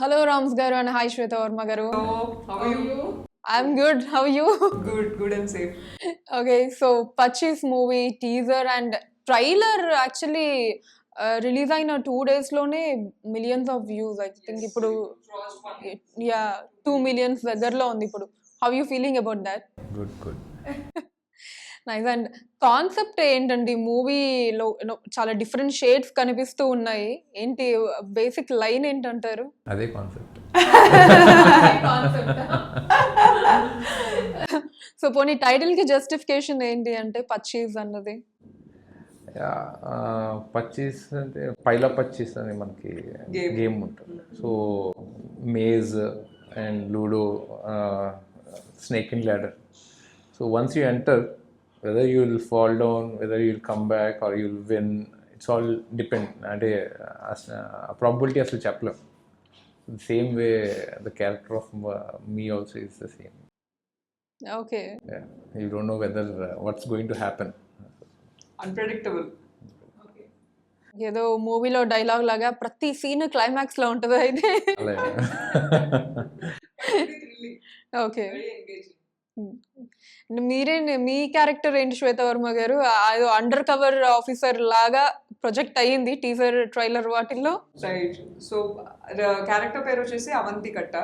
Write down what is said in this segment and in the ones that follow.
Hello, Rams garu and hi Shweta Verma garu. So, how are you? I'm good. How are you? Good and safe. Okay, so Pachis movie teaser and trailer actually release అయిన 2 days లోనే millions of views. I think ఇప్పుడు yeah 2 millions దగ్గరలో ఉంది ఇప్పుడు. How you feeling about that? Good. Nice and concept ఏంటండి మూవీలో చాలా different shades కనిపిస్తూ ఉన్నాయి ఏంటి బేసిక్ లైన్ ఏంటంటారు అదే కాన్సెప్ట్. సో పోనీ టైటిల్ కి జస్టిఫికేషన్ ఏంటి అంటే పచ్చీస్ అన్నది పచ్చీస్ అంటే పైలా పచ్చీస్ అని మనకి గేమ్ ఉంటుంది. So maze and Ludo, snake and ladder. So once you enter, whether you will fall down, whether you will come back or you will win, it's all depend. అంటే probability అసలు చెప్పలేం. The same way the character of me also is the same. Okay Yeah. You don't know whether what's going to happen. Unpredictable. ఏదో మూవీలో dialogue లాగా ప్రతి scene climax లో ఉంటుంది అయితే అలాగే. ఓకే మీ క్యారెక్టర్ ఏంటి శ్వేత వర్మ గారు అండర్ కవర్ ఆఫీసర్ లాగా ప్రొజెక్ట్ అయ్యింది టీజర్ ట్రైలర్ వాటిల్లో Right. So, the character పేరు వచ్చేసి అవంతి కట్ట.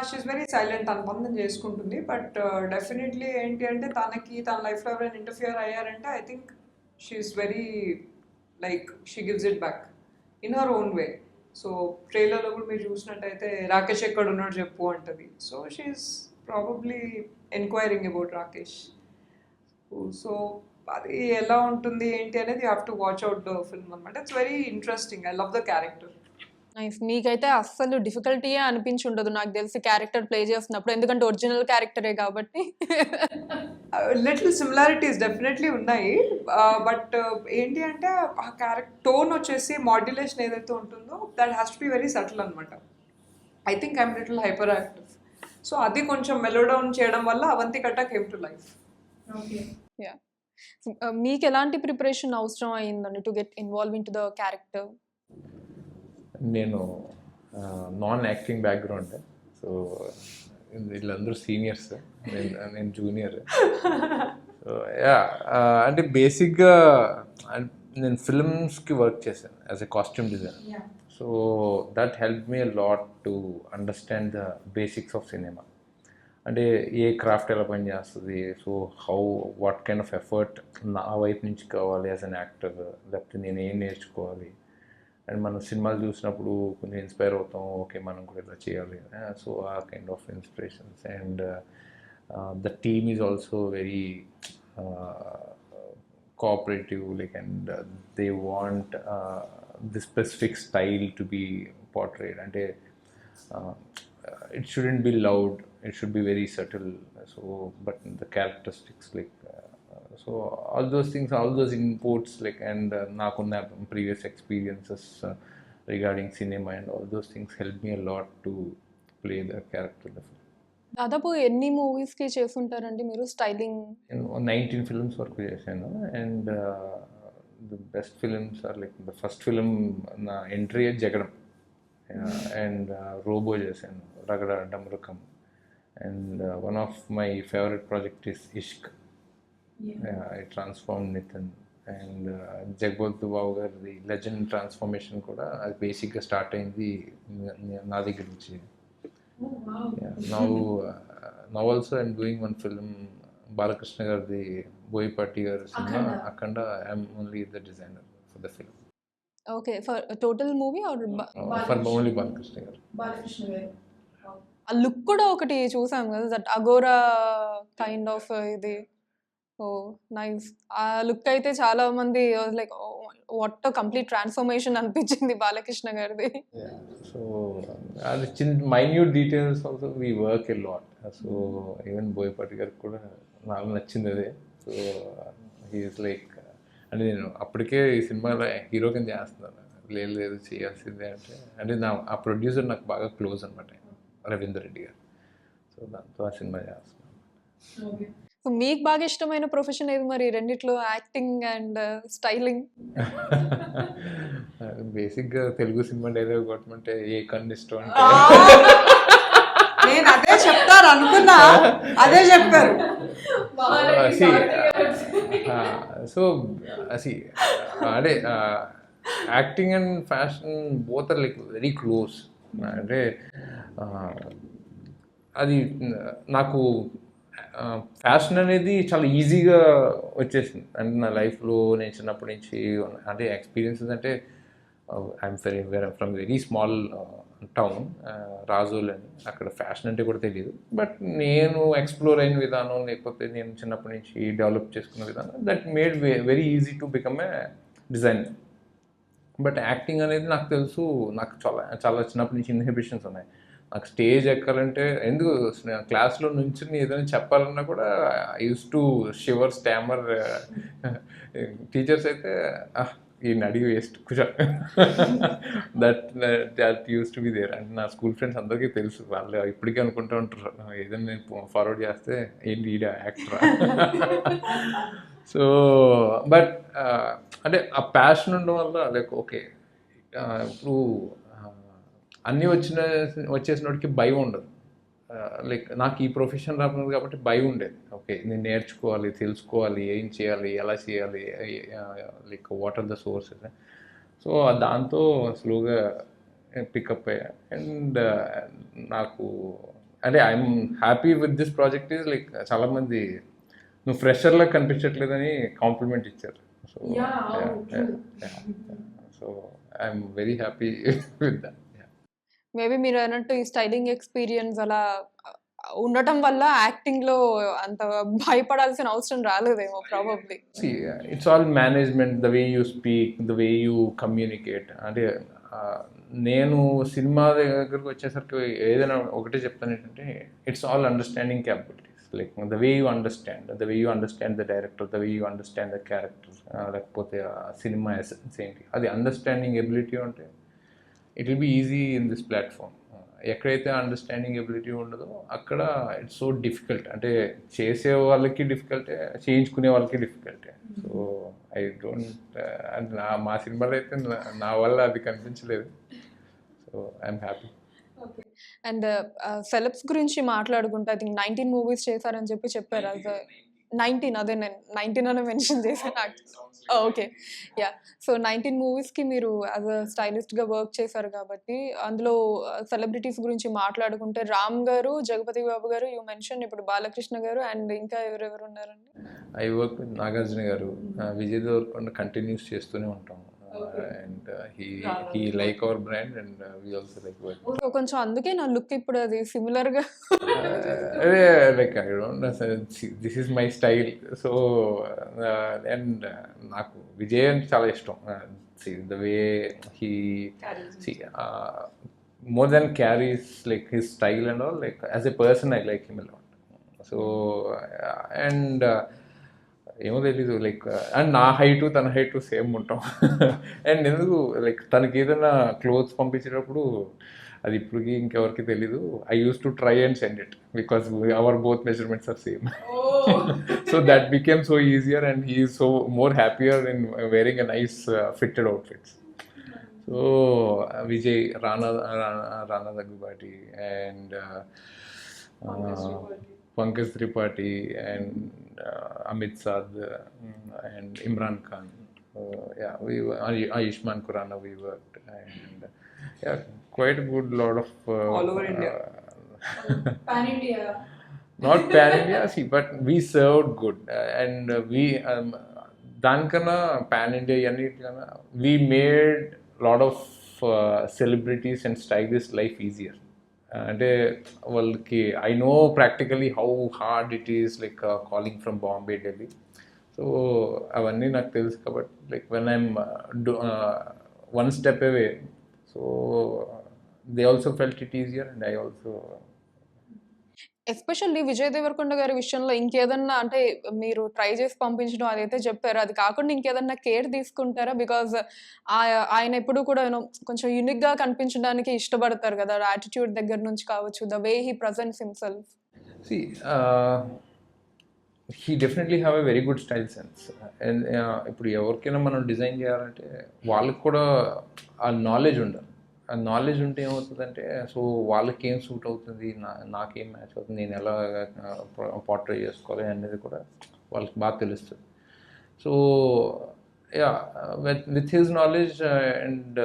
షీఈస్ వెరీ సైలెంట్, తన పని తను చేసుకుంటుంది. బట్ డెఫినెట్లీ ఏంటి అంటే తన లైఫ్లో ఎవరైనా ఇంటర్ఫియర్ అయ్యారంటే I think she's very like she gives it back in her own way. So ట్రైలర్లో కూడా మీరు చూసినట్టయితే రాకేష్ ఎక్కడ ఉన్నాడు చెప్పు అంటది. So she's probably enquiring about Rakesh. So అది ఎలా ఉంటుంది ఏంటి అనేది you have to watch out the film అనమాట. It's very interesting. I love the character. Nice మీకైతే అస్సలు డిఫికల్టీయే అనిపించి ఉండదు నాకు తెలిసి క్యారెక్టర్ ప్లే చేస్తున్నప్పుడు ఎందుకంటే ఒరిజినల్ క్యారెక్టరే కాబట్టి లిటిల్ సిమిలారిటీస్ డెఫినెట్లీ ఉన్నాయి. బట్ ఏంటి అంటే ఆ క్యారెక్టర్ టోన్ వచ్చేసి మాడ్యులేషన్ ఏదైతే ఉంటుందో that has to be very subtle అనమాట. I think I'm little hyper active. So అది కొంచెం మెలోడౌన్ చేయడం వల్ల అవంతి కట్ట కేమ్ టు లైఫ్. యా మీకు ఎలాంటి ప్రిపరేషన్ అవసరం అయిందండి to get involve in to the character నేను నాన్ యాక్టింగ్ బ్యాక్గ్రౌండ్. సో వీళ్ళందరూ సీనియర్స్, నేను జూనియర్. సో యా అంటే బేసిక్గా నేను ఫిల్మ్స్కి వర్క్ చేశాను as a costume designer. So that help me lot to understand the basics of cinema. అంటే ఏ craft ఎలా పనిచేస్తుంది, so what kind of effort నా వైపు నుంచి కావాలి యాజ్ అన్ యాక్టర్, లేకపోతే నేను ఏం నేర్చుకోవాలి. అండ్ మనం సినిమాలు చూసినప్పుడు కొంచెం ఇన్స్పైర్ అవుతాం, ఓకే మనం కూడా ఇలా చేయాలి. సో ఆ kind of inspirations. And the team is also very cooperative, like, and they want the specific style to be portrayed, and it shouldn't be loud, it should be very subtle. So but the characteristics, like, so all those things, all those inputs, like, and nakunna previous experiences regarding cinema and all those things help me a lot to play the character. దాదాపు ఎన్ని movies కి చేసుంటారండి మీరు styling? 19 films work చేశాను. And the best films are like the first film నా entry Jagadam, and Robo చేశాను, Ragada Damarukam. And one of my favourite project is Ishq, I transform Nithin. And జగబోత్ బాబు గారి లెజెండ్ ట్రాన్స్ఫర్మేషన్ కూడా అది బేసిక్గా స్టార్ట్ అయింది నా దగ్గర నుంచి. Now also I'm doing one film, Balakrishna Gardi, Boyipatti garu cinema, Akhanda. I'm only the designer for the film. Okay for total movie or For only Balakrishna garu. ఆ look కూడా ఒకటి చూసాం కదా, దట్ అగోరా కైండ్ ఆఫ్ ఇది. ఓ nice. ఆ look అయితే చాలా మంది లైక్ వాట్ కంప్లీట్ ట్రాన్స్ఫర్మేషన్ అనిపించింది బాలకృష్ణ గారిది. Yeah. So minute details also we work a lot. So even Boyipatti garu kuda నాకు నచ్చింది అదే. సో హీఈస్ లైక్, అంటే నేను అప్పటికే ఈ సినిమాలో హీరో కింద చేస్తున్నాను, లేదు చేయాల్సిందే అంటే ఆ ప్రొడ్యూసర్ నాకు బాగా క్లోజ్ అనమాట, రవీందర్ రెడ్డి గారు. సో దాంతో ఆ సినిమా చేస్తున్నాను. సో మీకు బాగా ఇష్టమైన ప్రొఫెషన్ ఏది మరి రెండిట్లో, యాక్టింగ్ అండ్ స్టైలింగ్? బేసిక్గా తెలుగు సినిమా డైలాగ్ కొట్టమంటే ఏ కన్ను ఇష్టం అంటే నేను అదే చెప్తారు అనుకున్నా, అదే చెప్పారు. సో అసి అదే acting and fashion both are like very close. అంటే అది నాకు ఫ్యాషన్ అనేది చాలా ఈజీగా వచ్చేసింది. అంటే నా లైఫ్లో నేను చిన్నప్పటి నుంచి అంటే ఎక్స్పీరియన్సెస్ అంటే I'm from very small town, Razole అని. అక్కడ ఫ్యాషన్ అంటే కూడా తెలియదు. బట్ నేను ఎక్స్ప్లోర్ అయిన విధానం, లేకపోతే నేను చిన్నప్పటి నుంచి డెవలప్ చేసుకున్న విధానం, that made very easy to become a designer. But acting అనేది నాకు తెలుసు, నాకు చాలా చాలా చిన్నప్పటి నుంచి ఇన్హిబిషన్స్ ఉన్నాయి. నాకు స్టేజ్ ఎక్కాలంటే ఎందుకు క్లాస్లో నుంచి ఏదైనా చెప్పాలన్నా కూడా I used to shiver, stammer. Teachers అయితే ఈ నడి వేస్ట్ కూర్చో, that used to be there. అంటే నా స్కూల్ ఫ్రెండ్స్ అందరికీ తెలుసు, వాళ్ళు ఇప్పటికీ అనుకుంటూ ఉంటారు ఏదైనా నేను ఫార్వర్డ్ చేస్తే ఏంటి ఈడ యాక్టరా. సో బట్ అంటే ఆ ప్యాషన్ ఉండడం వల్ల లైక్ ఓకే, ఇప్పుడు అన్నీ వచ్చేసినోడికి భయం ఉండదు. లైక్ నాకు ఈ ప్రొఫెషన్ రాకున్నది కాబట్టి భయం ఉండేది. ఓకే, నేను నేర్చుకోవాలి, తెలుసుకోవాలి, ఏం చేయాలి, ఎలా చేయాలి, like what are the sources. So దాంతో స్లోగా పికప్ అయ్యా. అండ్ నాకు అంటే I'm happy with this project. Is like చాలామంది నువ్వు ఫ్రెషర్లా కనిపించట్లేదని కాంప్లిమెంట్ ఇచ్చారు. So so I'm very happy with that. Maybe మీరు అన్నట్టు ఈ స్టైలింగ్ ఎక్స్పీరియన్స్ అలా ఉండటం వల్ల యాక్టింగ్లో అంత భయపడాల్సిన అవసరం రాలేదేమో probably. It's all management, the way you speak, the way you communicate. అంటే నేను సినిమా దగ్గరకు వచ్చేసరికి ఏదైనా ఒకటే చెప్తాను ఏంటంటే it's all understanding capabilities. Like the way you understand the director, the way you understand the character, లేకపోతే సినిమా ఎసెన్స్ ఏంటి, అది అండర్స్టాండింగ్ ఎబిలిటీ ఉంటే it will be easy in this platform. ఎక్కడైతే అండర్స్టాండింగ్ ఎబిలిటీ ఉండదో అక్కడ ఇట్స్ సో డిఫికల్ట్. అంటే చేసే వాళ్ళకి డిఫికల్టే, చేయించుకునే వాళ్ళకి డిఫికల్టే. సో ఐ డోంట్, అంటే మా సినిమాలో అయితే నా వల్ల అది కనిపించలేదు. So I'm happy. And celebs గురించి మాట్లాడుకుంటే ఐ థింక్ 19 మూవీస్ చేశారని చెప్పారు. అస్ 19, అదే నేను 19 అనే మెన్షన్ చేశాను. Okay, yeah. సో 19 మూవీస్కి మీరు యాజ్ అ స్టైలిస్ట్గా వర్క్ చేశారు కాబట్టి అందులో సెలబ్రిటీస్ గురించి మాట్లాడుకుంటే రామ్ గారు, జగపతి బాబు గారు, యూ మెన్షన్, ఇప్పుడు బాలకృష్ణ గారు, అండ్ ఇంకా ఎవరెవరు ఉన్నారండి? ఐ వర్క్ విత్ నాగార్జున గారు, విజయ్ దేవరకొండ కంటిన్యూస్ చేస్తూనే ఉంటాం. And he like our brand and we also like work. So కొంచెం అందుకే నా లుక్ ఇప్పుడు అది సిమిలర్గా. Like I don't, this is my style. So and నాకు విజయ్ అంటే చాలా ఇష్టం. The way he more than carries like his style and all, like as a person I like him a lot. So and ఏమో తెలీదు, like and నా height తన height same ఉంటాం. And ఎందుకు లైక్ తనకి ఏదైనా క్లోత్స్ పంపించేటప్పుడు అది ఇప్పటికి ఇంకెవరికి తెలీదు, I used to try and send it because our both measurements are same. So that became so easier and he is so more happier in wearing a nice fitted outfits. So Vijay, Rana Daggubati, and Pankaj Tripathi, and Amit Saad, and Imran Khan. Yeah, Ayushmann Khurrana we worked, and yeah, quite a good lot of all over India. Pan India. Not pan India, see, but we served good, and we dankana pan India yannitkana we made lot of celebrities and stylists life easier. అంటే వాళ్ళకి I know practically how hard it is, like calling from Bombay, Delhi. So అవన్నీ నాకు తెలుసు కాబట్టి like when I'm one step away, so they also felt it easier and I also. Especially Vijay Deverakonda గారి విషయంలో ఇంకేదన్నా, అంటే మీరు ట్రై చేసి పంపించడం అదైతే చెప్పారు, అది కాకుండా ఇంకేదన్నా కేర్ తీసుకుంటారా? బికాజ్ ఆయన ఎప్పుడు కూడా కొంచెం యూనిక్గా కనిపించడానికి ఇష్టపడతారు కదా, యాటిట్యూడ్ దగ్గర నుంచి కావచ్చు, the way he presents himself. He definitely have a very good style sense. And ఇప్పుడు ఎవరికైనా మనం డిజైన్ చేయాలంటే వాళ్ళకి కూడా ఆ నాలెడ్జ్ ఉండాలి. ఆ నాలెడ్జ్ ఉంటే ఏమవుతుందంటే, సో వాళ్ళకి ఏం సూట్ అవుతుంది, నాకేం మ్యాచ్ అవుతుంది, నేను ఎలా పోర్ట్రే చేసుకోవాలి అనేది కూడా వాళ్ళకి బాగా తెలుస్తుంది. So yeah, with his knowledge and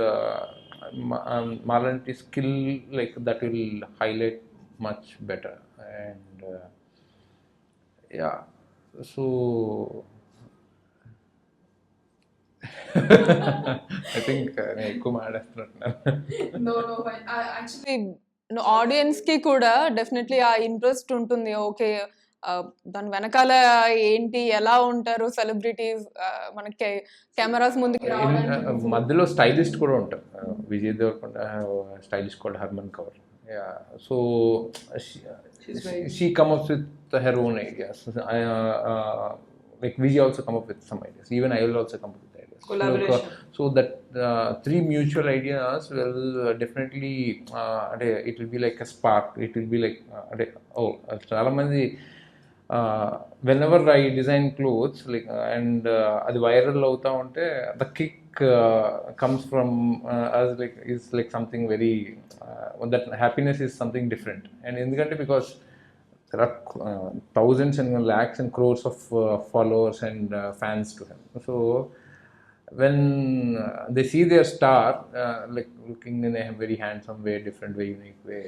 మాలాంటి skill like that will highlight much better. And yeah, so I think నేను ఎక్కువ మాట్లాడుతున్నాను. యాక్చువల్లీ ఆడియన్స్ కి కూడా డెఫినెట్లీ ఆ ఇంట్రెస్ట్ ఉంటుంది. ఓకే, దాని వెనకాల ఏంటి, ఎలా ఉంటారు సెలబ్రిటీస్ మనకి కెమెరాస్ ముందుకి రావడానికి. మధ్యలో స్టైలిస్ట్ కూడా ఉంటారు. విజయ్ దేవరకొండ స్టైలిస్ట్ కూడా Harman cover. So she come up with her own ideas. Like Vijay also come up with some ideas. Even I will also come up with ideas. Collaboration. So that three mutual ideas will definitely it will be like a spark. It will be like చాలా మంది whenever I design clothes like and అది viral అవుతా ఉంటే the kick comes from us, like is like something very that happiness is something different. And ఎందుకంటే because there are thousands and lakhs and crores of followers and fans to him. So when they see their star like looking in a very handsome way, different way, unique way,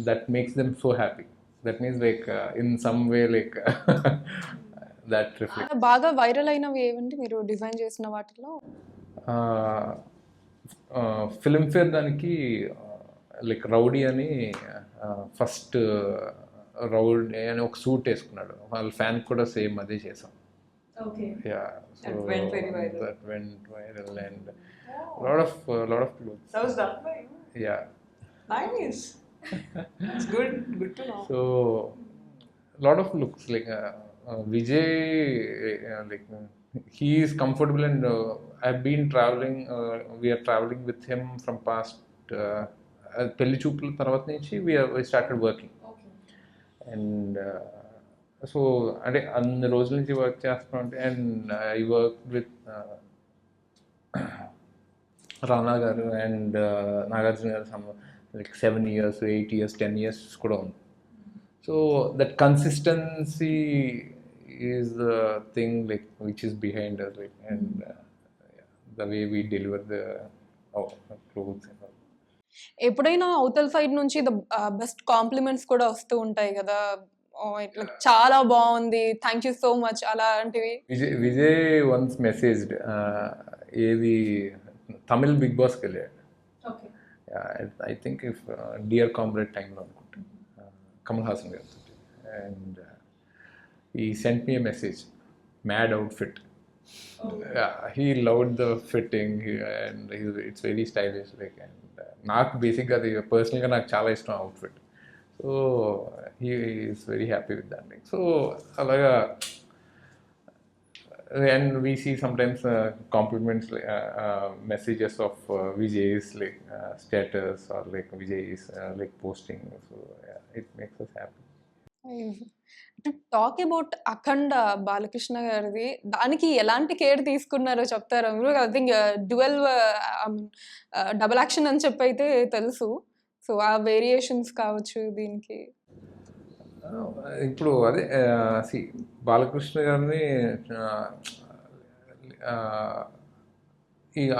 that makes them so happy. That means like in some way like that reflects. బాగా viral అయినవి ఏవండి మీరు design చేసిన వాటిలో? Filmfare దానికి like rowdy అని first rowdy అని ఒక సూట్ వేసుకున్నాడు. వాళ్ళ ఫ్యాన్ కూడా సేమ్ అదే చేసాం. Yeah, so That went very viral. That went viral and lot of clothes. That was done by you. Yeah. Nice. It's good to know. So lot of looks like Vijay like he is comfortable and I've been traveling. We are traveling with him from past పెళ్లి చూపుల తర్వాత నుంచి we started working. And so అంటే అన్ని రోజుల నుంచి work చేస్తున్నాం అంటే. అండ్ ఐ వర్క్ విత్ రానా గారు అండ్ నాగార్జున గారు లైక్ 7 years, 8 years, 10 years కూడా ఉంది. So that consistency is the thing like which is behind us like and the way we deliver the clothes. ఎప్పుడైనా అవతల సైడ్ నుంచి ద బెస్ట్ కాంప్లిమెంట్స్ కూడా వస్తూ ఉంటాయి కదా, ఇట్లా చాలా బాగుంది, థ్యాంక్ యూ సో మచ్, అలాంటివి? విజయ్ వన్స్ మెసేజ్డ్ ఏది తమిళ్ బిగ్ బాస్కి వెళ్ళాడు. I think if Dear Comrade టైంలో అనుకుంటా, కమల్ హాసన్ గారు. And he sent me a message, mad outfit. He loved the fitting and it's very stylish like. And నాకు బేసిక్గా అది పర్సనల్గా నాకు చాలా ఇష్టం outfit. So he is very happy with that. So అలాగా. And we see sometimes compliments messages of Vijay's like status or like Vijay's like posting. So yeah, it makes us happy. To talk about Akhanda Balakrishna గారిది, దానికి ఎలాంటి care తీసుకున్నారో చెప్తారా మీరు? I think double action అని చెప్పి అయితే తెలుసు. సో ఆ వేరియేషన్స్ కావచ్చు దీనికి. ఇప్పుడు అదే బాలకృష్ణ గారిని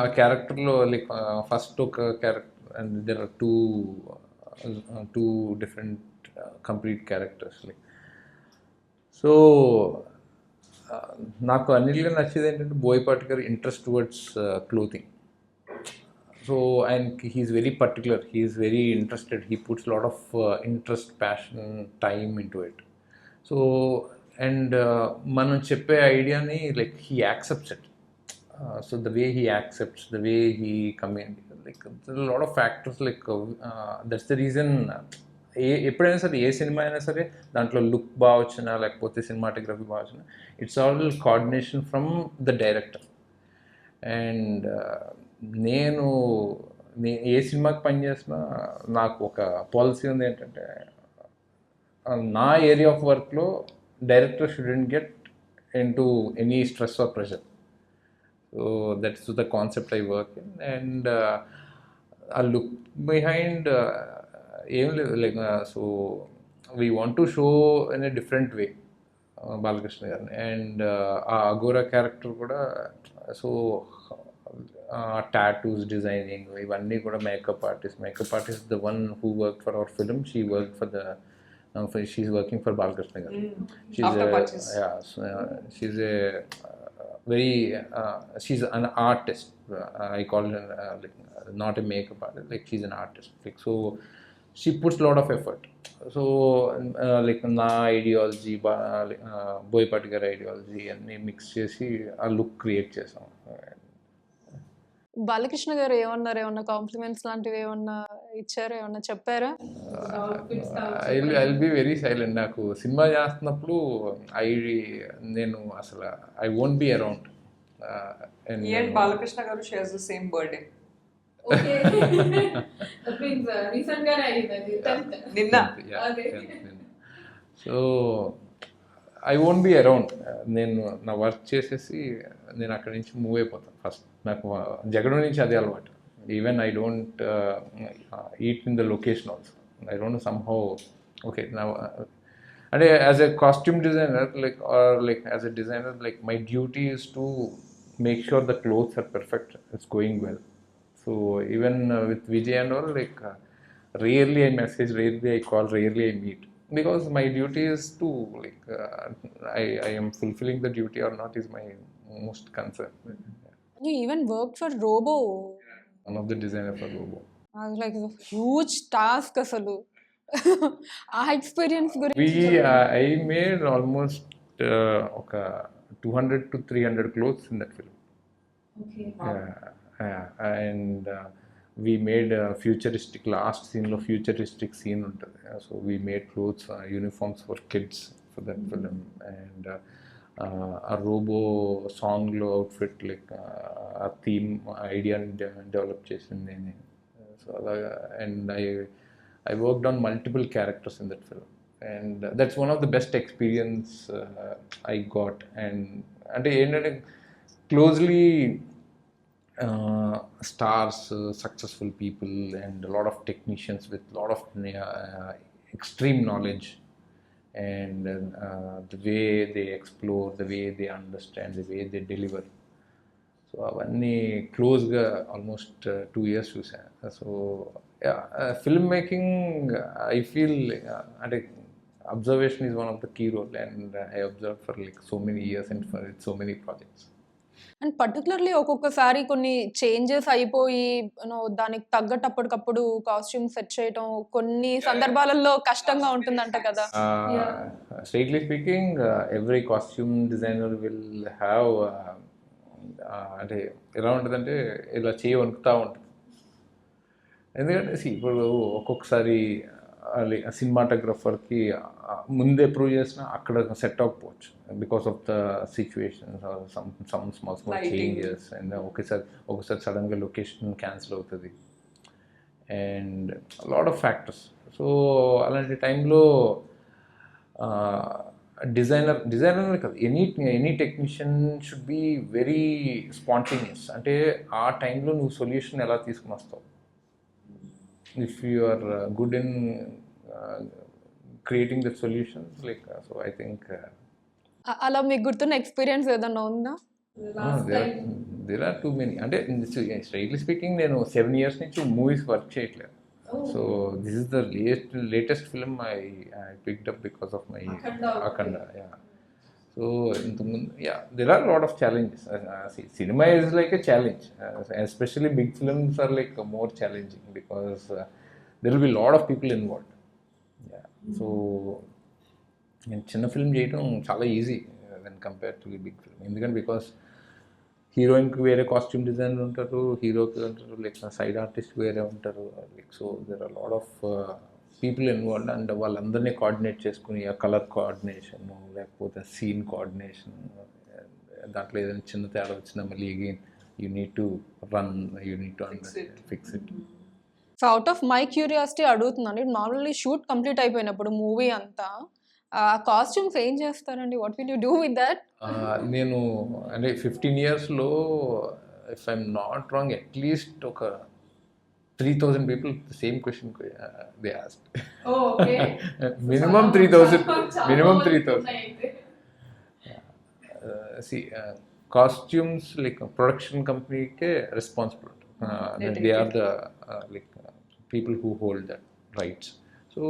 ఆ క్యారెక్టర్లో లైక్ ఫస్ట్ ఒక character and there are two different complete characters like. So నాకు అన్నిటిలో నచ్చేది ఏంటంటే బోయపాటి గారి interest towards clothing. So and he's very particular, he's very interested, he puts a lot of interest, passion, time into it. So and మనం చెప్పే ఐడియాని like he accepts it. So the way he accepts, the way he like there are a lot of factors like that's the reason ఎప్పుడైనా సరే ఏ cinema అయినా సరే దాంట్లో look బాగా వచ్చినా లేకపోతే సినిమాటోగ్రఫీ బాగా వచ్చినా it's all coordination from the director. And నేను ఏ సినిమాకి పనిచేసినా నాకు ఒక పాలసీ ఉంది ఏంటంటే నా ఏరియా ఆఫ్ వర్క్లో director student get into any stress or pressure. So that's the concept I work in, and I look behind aim like so we want to show in a different way Balakrishna గారిని, and ఆ Aghora character కూడా so tattoos designing ఇవన్నీ కూడా makeup artist the one who work for our film, she work for the she working for Balakrishna garu. After purchase. She's a very she's an artist. I call her not a makeup artist, like she's an artist, like so she puts a lot of effort. So like na ideology Boyapati గారి ideology అన్ని mix చేసి ఆ look create చేసాం. బాలకృష్ణ గారు ఏమన్నారు? ఏమన్నా compliments లాంటివి ఏమన్నా ఇచ్చారా? ఏమన్నా చెప్పారా? I be very silent. నాకు సినిమా చేస్తున్నప్పుడు నేను అసలు I won't be around. He and Balakrishna garu shares the same birthday. Ninna. So I won't be around. నేను నా వర్క్ చేసేసి నేను అక్కడి నుంచి మూవ్ అయిపోతాను. ఫస్ట్ నాకు జగడం నుంచి అదే అలవాటు. Even I don't eat in the location also. I don't somehow okay నా అంటే as a costume designer like as a designer, like my duty is to make sure the clothes are perfect, it's going well. So even with Vijay and all, like rarely I message, rarely I call, rarely I meet, because my duty is to like I am fulfilling the duty or not is my most concern. You even worked for Robo. One of the designer for Robo. I was like, it's a huge task అసలు. ఆ experience గురించి I made almost ఒక 200 to 300 clothes in that film. And we made futuristic, last scene లో futuristic scene ఉంటుంది. So we made clothes, uniforms for kids for that film. And ఆ robo సాంగ్లో outfit like ఆ theme ఐడియాని develop చేసింది నేను. So అలాగా and I worked on multiple characters in that film, and that's one of the best experience I got. And అంటే ఏంటంటే closely stars, successful people, and a lot of technicians with a lot of extreme knowledge, and the way they explore, the way they understand, the way they deliver. So అవన్నీ క్లోజ్గా almost 2 years చూసాను. So film making I feel అంటే observation is one of the key role, and I observe for like so many years and for so many projects. And particularly ఒక్కొక్కసారి కొన్ని changes అయిపోయి దానికి తగ్గట్టు అప్పటికప్పుడు కాస్ట్యూమ్ సెట్ చేయటం కొన్ని సందర్భాలలో కష్టంగా ఉంటుందంట కదా. Straightly speaking every costume designer will have అంటే ఎలా ఉంటుందంటే ఇలా చేయి వణుకుతూ ఉంటుంది. ఎందుకంటే ఇప్పుడు ఒక్కొక్కసారి సినిమాటోగ్రఫర్కి ముందే ప్రూవ్ చేసినా అక్కడ సెట్ అవ్వకపోవచ్చు because of the situations some small changes, and ఒకసారి సడన్గా లొకేషన్ క్యాన్సిల్ అవుతుంది, and lot of factors. So అలాంటి టైంలో డిజైనర్ కాదు, any technician should be very spontaneous. అంటే ఆ టైంలో నువ్వు సొల్యూషన్ ఎలా తీసుకుని వస్తావు. If you are good in creating the solutions like so I think అలా మీకు గుర్తున్న ఎక్స్పీరియన్స్ ఏదన్నా ఉందా? There are too many. అంటే స్ట్రైట్లీ స్పీకింగ్ నేను 7 years నుంచి మూవీస్ వర్క్ చేయట్లేదు. So this is the latest film I picked up because of my Akhanda. Yeah. So there are a lot of challenges. Cinema is like a challenge, especially big films are like more challenging because there will be a lot of people involved. Yeah. So చిన్న film చేయడం చాలా easy when compared to a big film. ఎందుకంటే because హీరోయిన్కి వేరే costume designer ఉంటారు, హీరోకి ఉంటారు, like side artist వేరే ఉంటారు, like so there are lot of people involved. And వాళ్ళందరినీ కోఆర్డినేట్ చేసుకుని ఆ కలర్ కోఆర్డినేషన్ లేకపోతే సీన్ కోఆర్డినేషన్, దాంట్లో ఏదైనా చిన్న తేడా వచ్చినా మళ్ళీ again you need to run, you need to fix it. So out of my curiosity అడుగుతున్నాను, నార్మల్లీ షూట్ కంప్లీట్ అయిపోయినప్పుడు మూవీ అంతా ఆ కాస్ట్యూమ్స్ ఏం చేస్తారండి? What will you do with that? నేను అంటే 15 ఇయర్స్లో if I'm not wrong at least ఒక 3,000 people same question they ask. Minimum 3,000, minimum 3,000. See, costumes like production company ke responsible. They are the like people who hold that rights. So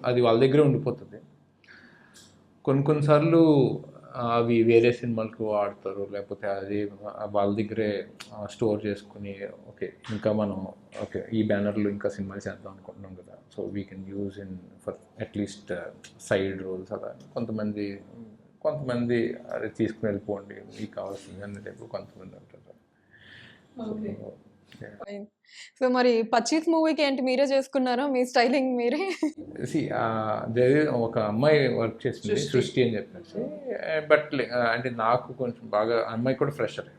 అది వాళ్ళ దగ్గరే ఉండిపోతుంది. కొన్నిసార్లు అవి వేరే సినిమాలకు వాడతారు, లేకపోతే అది వాళ్ళ దగ్గరే స్టోర్ చేసుకుని ఓకే ఇంకా మనం ఓకే ఈ బ్యానర్లో ఇంకా సినిమాలు చేద్దాం అనుకుంటున్నాం కదా, so we can use in for at least side roles అలా. కొంతమంది అది తీసుకుని వెళ్ళిపోండి మీకు కావాల్సింది అనే టైపు కొంతమంది ఉంటారు. సో మరి పచ్చీస్ మూవీకి ఏంటి మీరే చేసుకున్నారా? మీ స్టైలింగ్ మీరే? ఒక అమ్మాయి వర్క్ చేసింది, సృష్టి అని చెప్పేసి. బట్ అంటే నాకు కొంచెం బాగా అమ్మాయి కూడా ఫ్రెషర్.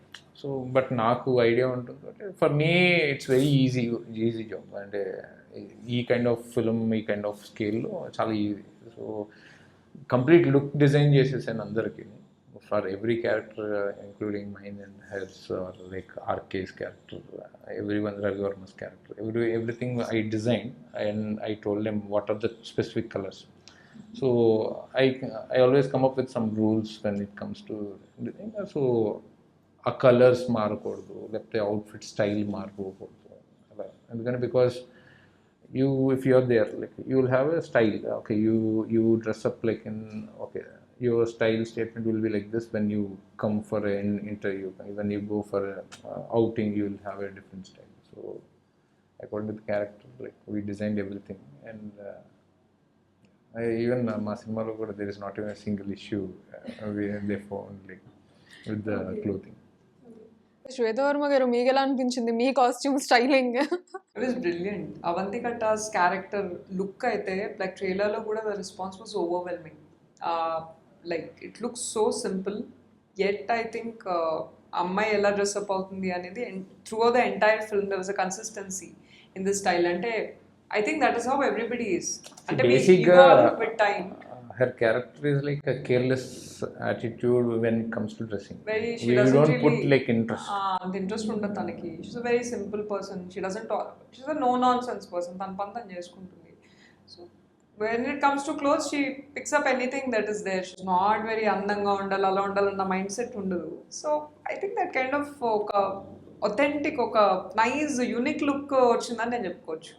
సో బట్ నాకు ఐడియా ఉంటుంది అంటే for me it's very easy job. అంటే ఈ కైండ్ ఆఫ్ ఫిల్మ్, ఈ కైండ్ ఆఫ్ స్కేల్లో చాలా ఈజీ. సో కంప్లీట్ లుక్ డిజైన్ చేసేసాను అందరికీ for every character, including mine and hers or like RK's character, everyone, Ravi Verma's character, everything I designed, and I told them what are the specific colors. So I always come up with some rules when it comes to design. So ఆ colours మారకూడదు, లేకపోతే outfit style మారకూడదు అలా. ఎందుకంటే because if you are there, like you will have a style. Okay, you dress up like in, okay, your style statement will be like this when you come for an interview. When you go for a outing, you will have a different style. So according to the character, like we designed everything. And even మా సినిమాలో కూడా there is not even a single issue they found like with the clothing. శ్వేత వర్మ గారు, మీకు ఎలా అనిపించింది మీ costume styling? It was brilliant. Avanti కట్టాస్ character look అయితే లైక్ ట్రైలర్లో కూడా the response was overwhelming. Like it looks so simple, yet I think అమ్మాయి ఎలా డ్రెస్అప్ అవుతుంది అనేది through the entire film there was a consistency in this style. అంటే I think that is how everybody is. అంటే బేసిక్గా with time her character is like a careless attitude when it comes to dressing. She don't really put like interest. The interest ఉండదు తనకి. She's a very simple person. She's a no nonsense person. తన పని తను చేసుకుంటుంది. So when it comes to clothes, she picks up anything that is there. She's not very అందంగా ఉండాలి, అలా ఉండాలన్న మైండ్ సెట్ ఉండదు. So I think that kind of ఒక authentic, ఒక nice unique look వచ్చిందని నేను చెప్పుకోవచ్చు.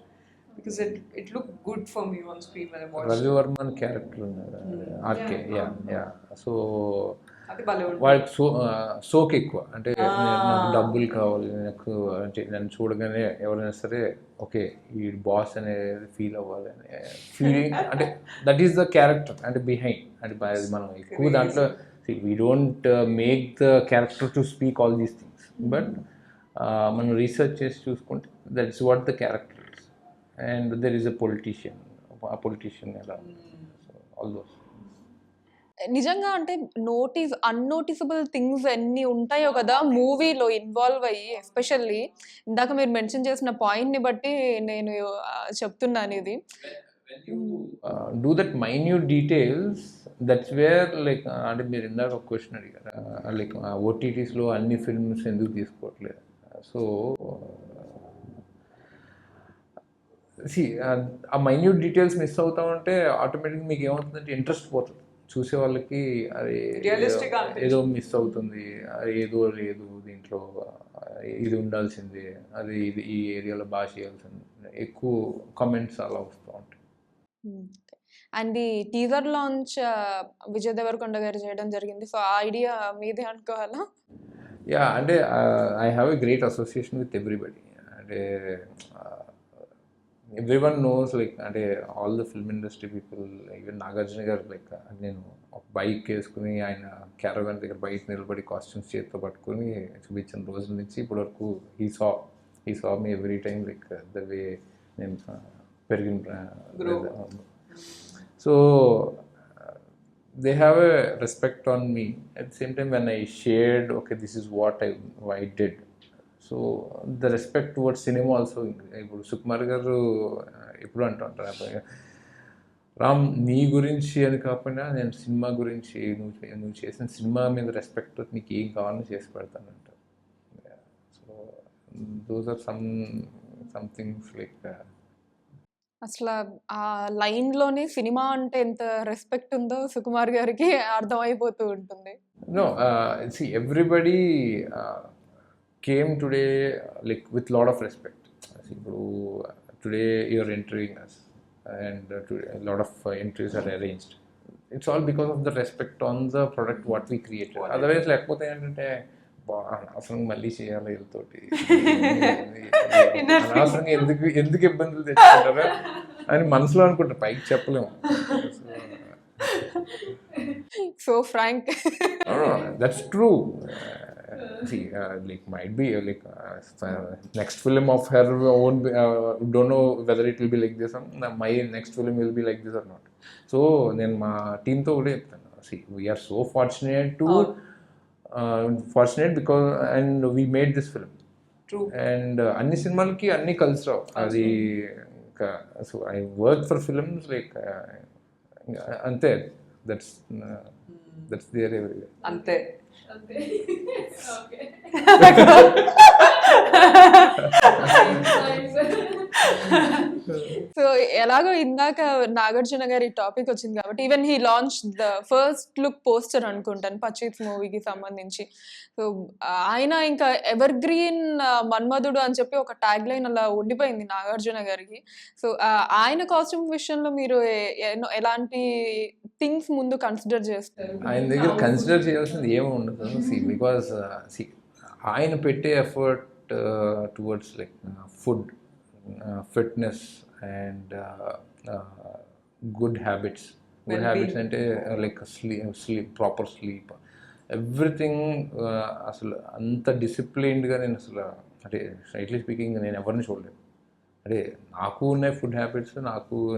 Because it looked good for me on screen when I watched Ravi Verma character unnadu RK. Yeah. So అది భలే ఉంది. వాళ్ళకి సోక్ ఎక్కువ. అంటే నాకు డబ్బులు కావాలి, నాకు అంటే నన్ను చూడగానే ఎవరైనా సరే ఓకే ఈ బాస్ అనేది ఫీల్ అవ్వాలి అనే ఫీలింగ్. అంటే దట్ ఈస్ ద క్యారెక్టర్ అంటే బిహైండ్. అంటే మనం ఎక్కువ దాంట్లో we don't make the character to speak all these things, but మనం రీసెర్చ్ చేసి చూసుకుంటే that is what the character. And there is a politician ఎలా, all those. నిజంగా అంటే అన్నోటిసబుల్ థింగ్స్ ఎన్ని ఉంటాయో కదా మూవీలో ఇన్వాల్వ్ అయ్యి. ఎస్పెషల్లీ ఇందాక మీరు మెన్షన్ చేసిన పాయింట్ని బట్టి నేను చెప్తున్నాను ఇది. Do that minute details, that's where like అంటే మీరు ఇందాక ఒక క్వశ్చన్ అడిగారు, లైక్ ఓటీటీస్లో అన్ని ఫిల్మ్స్ ఎందుకు తీసుకోవట్లేదు. సో ఆ మైన్యూట్ డీటెయిల్స్ మిస్ అవుతా ఉంటే ఆటోమేటిక్గా మీకు ఏమవుతుందంటే ఇంట్రెస్ట్ పోతుంది. చూసే వాళ్ళకి అది ఏదో మిస్ అవుతుంది, అది ఏదో లేదు దీంట్లో, ఇది ఉండాల్సిందే, అది ఇది ఈ ఏరియాలో బాగా చేయాల్సింది, ఎక్కువ కామెంట్స్ అలా వస్తూ ఉంటాయి. అండ్ ఈ టీజర్ లాంచ్ విజయ్ దేవరకొండ గారు చేయడం జరిగింది. సో ఆ ఐడియా మీదే అనుకోవాలా? యా, అంటే I have a great association with everybody. అంటే everyone knows like అంటే all the film industry people, even Nagarjuna గారు లైక్ నేను ఒక బైక్ వేసుకుని ఆయన క్యారవాన్ దగ్గర బయట నిలబడి కాస్ట్యూమ్స్ చేతితో పట్టుకుని చూపించిన రోజుల నుంచి ఇప్పటి వరకు he saw me every time like the వే నేను పెరిగిన. So they have a respect on me. At the same time when I shared okay this is what I did, so the respect towards cinema also. ఇప్పుడు సుకుమార్ గారు ఎప్పుడు అంటుంటారు రామ్, నీ గురించి అని కాకపోయినా నేను సినిమా గురించి, నువ్వు చేసిన సినిమా మీద రెస్పెక్ట్ నీకు ఏం కావాలని చేసి పెడతానంట. So those are some things like అసలు ఆ లైన్‌లోనే సినిమా అంటే ఎంత రెస్పెక్ట్ ఉందో సుకుమార్ గారికి అర్థమైపోతూ ఉంటుంది. no, see, everybody came today like with lot of respect. See, ఇప్పుడు today you're entering us and today a lot of entries are arranged. It's all because of the respect on the product what we created. Otherwise లేకపోతే ఏంటంటే అనవసరంగా మళ్ళీ చేయాలి వీళ్ళతోటి, అనవసరంగా ఎందుకు ఇబ్బందులు తెచ్చుకుంటారా అని మనసులో అనుకుంటారు, పైకి చెప్పలేము. So frank. No, that's true. See, like might be next film of her won't be, don't know whether it will be like this. My next film will be like this or not. So then my team to ఒకటే చెప్తాను, see, we are so fortunate because and we made this film. True. And అన్ని సినిమాలకి అన్ని కలిసి రావు అది. So I work for films like అంతే, that's there everywhere. అంతే. So ఎలాగో ఇందాక నాగార్జున గారి టాపిక్ వచ్చింది కాబట్టి even he launch the first look poster అనుకుంటాను పచ్చీస్ మూవీకి సంబంధించి. సో ఆయన ఇంకా ఎవర్ గ్రీన్ మన్మధుడు అని చెప్పి ఒక ట్యాగ్ లైన్ అలా ఉండిపోయింది నాగార్జున గారికి. సో ఆయన కాస్ట్యూమ్ విషయంలో మీరు ఎలాంటి థింగ్స్ ముందు కన్సిడర్ చేస్తారు? ఆయన దగ్గర కన్సిడర్ చేయాల్సింది ఏమి ఉండదు. బికాస్ ఆయన పెట్టే effort towards like food, fitness and good habits. Good habits అంటే like sleep, proper sleep, everything. అసలు అంత డిసిప్లిన్డ్గా నేను అసలు అంటే స్ట్రైట్లీ స్పీకింగ్ నేను ఎవరిని చూడలేదు. అంటే నాకు ఉన్నాయి ఫుడ్ హ్యాబిట్స్,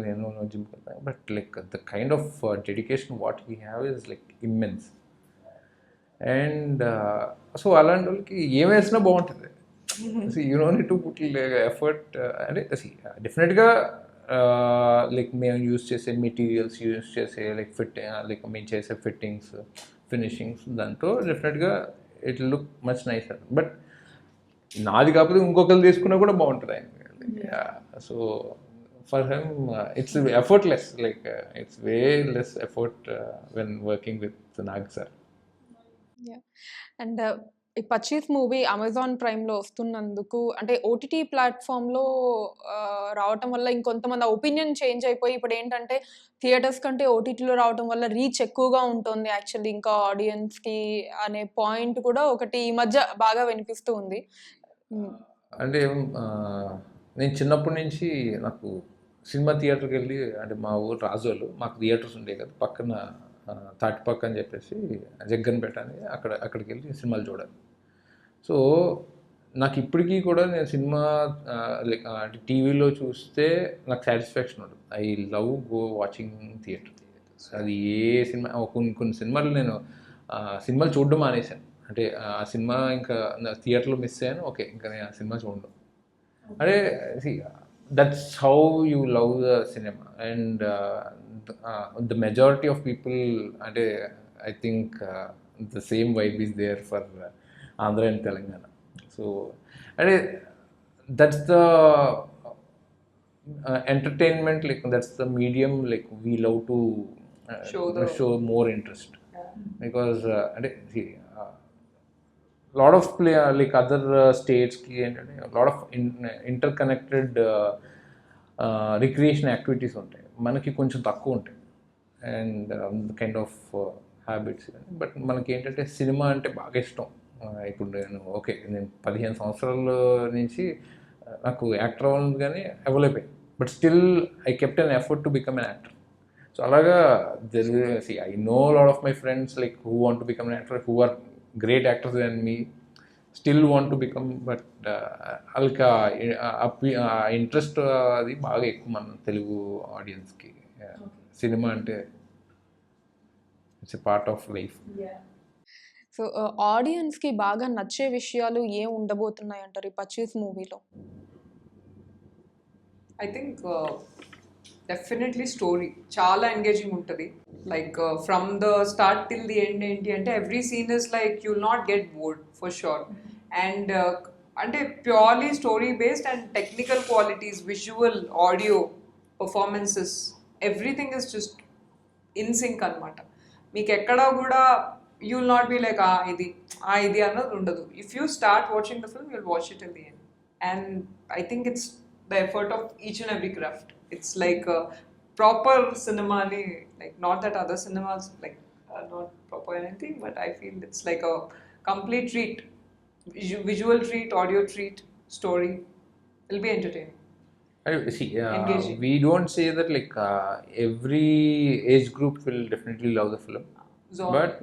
నేను జిమ్ వెళ్తాను, but like the kind of dedication what we have is like immense. And so అలాంటి వాళ్ళకి ఏం వేసినా బాగుంటుంది. You know need to put effort. అంటే డెఫినెట్గా లైక్ మేము యూస్ చేసే మెటీరియల్స్, యూస్ చేసే లైక్ మేము చేసే ఫిట్టింగ్స్, ఫినిషింగ్స్, దాంతో డెఫినెట్గా it look much NISER. But నాది కాకపోతే ఇంకొకరు తీసుకున్నా కూడా బాగుంటుంది ఆయన. So for him it's effortless, like it's way less effort when working with Nag sir. And ఈ పచ్చీస్ మూవీ అమెజాన్ ప్రైమ్లో వస్తున్నందుకు అంటే ఓటీటీ ప్లాట్ఫామ్లో రావటం వల్ల ఇంకొంతమంది ఒపీనియన్ చేంజ్ అయిపోయి ఇప్పుడు ఏంటంటే థియేటర్స్ కంటే ఓటీటీలో రావటం వల్ల రీచ్ ఎక్కువగా ఉంటుంది యాక్చువల్లీ ఇంకా ఆడియన్స్కి అనే పాయింట్ కూడా ఒకటి ఈ మధ్య బాగా వినిపిస్తూ ఉంది. అంటే నేను చిన్నప్పటి నుంచి నాకు సినిమా థియేటర్కి వెళ్ళి, అంటే మా ఊరు రాజోలు, మాకు థియేటర్స్ ఉండే కదా పక్కన తాటిపక్క అని చెప్పేసి జగ్గన్పేట అని, అక్కడికి వెళ్ళి సినిమాలు చూడాలి. సో నాకు ఇప్పటికీ కూడా నేను సినిమా లైక్ అంటే టీవీలో చూస్తే నాకు సాటిస్ఫాక్షన్ ఉంటుంది. I love go watching theatre. అది ఏ సినిమా, కొన్ని సినిమాలు నేను సినిమాలు చూడడం మానేశాను. అంటే ఆ సినిమా ఇంకా థియేటర్లో మిస్ అయ్యాను, ఓకే ఇంకా నేను ఆ సినిమా చూడడం. అంటే that's how you love the cinema. And the majority of people, అంటే I think the same vibe is there for Andhra and Telangana. So అంటే that's the entertainment, like that's the medium like we love to show more interest. Because lot of play like other states ki entante a lot of interconnected recreation activities ఉంటాయి, మనకి కొంచెం తక్కువ ఉంటాయి. And kind of habits. But మనకి ఏంటంటే cinema అంటే బాగా ఇష్టం. ఇప్పుడు నేను 15 సంవత్సరాల నుంచి నాకు యాక్టర్ అవ్వాలని కానీ అవ్వలేకపోయాను. But still I kept an effort to become an actor. So అలాగా I know lot of my friends like who want to become an actor, who are great actors then me, still want to become. But వాళ్ళకి interest అది బాగా ఎక్కువ మన తెలుగు ఆడియన్స్కి. Cinema అంటే it's a part of life. So ఆడియన్స్కి బాగా నచ్చే విషయాలు ఏం ఉండబోతున్నాయి అంటారు ఈ పచ్చీస్ మూవీలో? I think డెఫినెట్లీ స్టోరీ చాలా ఎంగేజింగ్ ఉంటుంది. Like from the start till the end ఏంటి అంటే every scene is like you will not get bored for sure. And అంటే purely story based and technical qualities, visual, audio, performances, everything is just in sync అనమాట. మీకు ఎక్కడా కూడా you will not be like ఇది అన్నది ఉండదు. If you start watching the film you will watch it in the end. And I think it's the effort of each and every craft. It's like a proper cinema, like not that other cinemas like are not proper or anything, but I feel it's like a complete treat, visual treat, audio treat, story. It'll be entertaining. See, Engaging. we don't say that like every age group will definitely love the film, Genre. but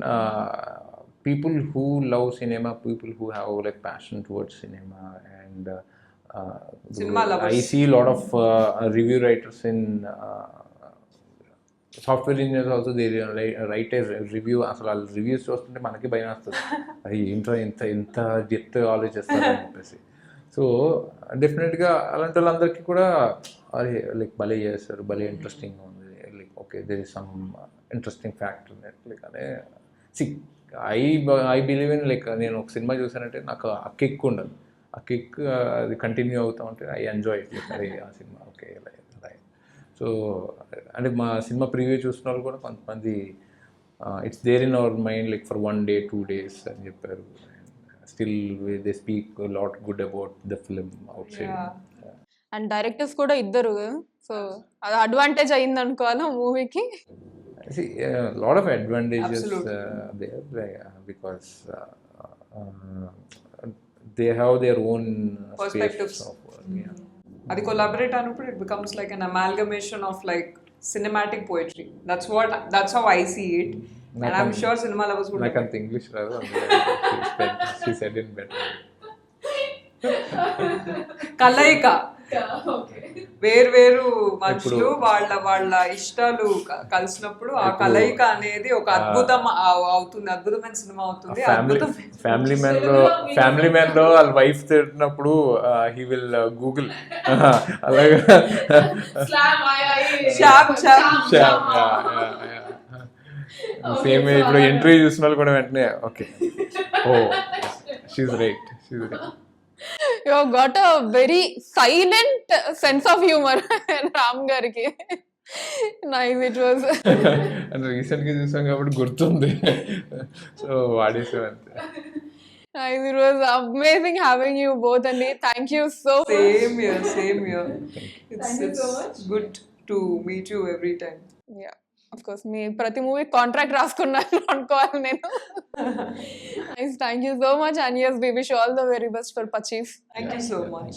people who love cinema, people who have like passion towards cinema, and Cinema lovers. I see a lot of review writers in software engineers also they right A review. అసలు వాళ్ళు reviews చూస్తుంటే మనకి భయం వస్తుంది, అది ఏంటో ఇంత depth ఆలోచిస్తారు అని చెప్పేసి. సో డెఫినెట్గా అలాంటి వాళ్ళందరికీ కూడా అరే లైక్ భలే చేస్తారు, భలే ఇంట్రెస్టింగ్గా ఉంది, like okay there is some interesting factor like అనే see I believe in like నేను ఒక సినిమా చూసానంటే నాకు ఆ కిక్ ఉండదు, ఆ కిక్ అది కంటిన్యూ అవుతూ ఉంటే ఐ ఎంజాయ్ ఇట్. అరే ఆ సినిమా ఓకే ఇలా. సో అంటే మా సినిమా ప్రివ్యూ చూసిన వాళ్ళు కూడా కొంతమంది it's there in our mind like for 1 day 2 days అని చెప్పారు. Still they speak lot good about the film outside. And directors కూడా ఇద్దరు, సో అది అడ్వాంటేజ్ అయింది అనుకోవాలా మూవీకి. See, lot of advantages there because they have their own Perspectives. space of, yeah. అది collaborate అయినప్పుడు it becomes like an amalgamation of like cinematic poetry. That's how I see it. And I'm sure cinema lovers would నాకు అంత English రాదు, she said it better. కలయిక, వేరు మనుషులు వాళ్ళ ఇష్టాలు కలిసినప్పుడు ఆ కలయిక అనేది ఒక అద్భుతమైన సినిమా అవుతుంది. ఫ్యామిలీ మ్యాన్ లో వాళ్ళ వైఫ్ తిట్టినప్పుడు హీ విల్ గూగుల్ అలాగే సేమ్ ఇప్పుడు ఎంట్రీ చూసిన వాళ్ళు కూడా వెంటనే okay oh she right. You have got a very silent sense of humor, Ram gariki. Nice, it was. And recent గా చూసాం కాబట్టి గుర్తుంది, సో వాడేసాం అంతే. Nice, it was amazing having you both, and thank you so much. Same here. It's good to meet you every time. Yeah, of course. Me prati movie contract raskunnanu అనుకోవాలి నేను. Nice, thank you so much, and yes, we wish you all the very best for Pachis. Thank you so much.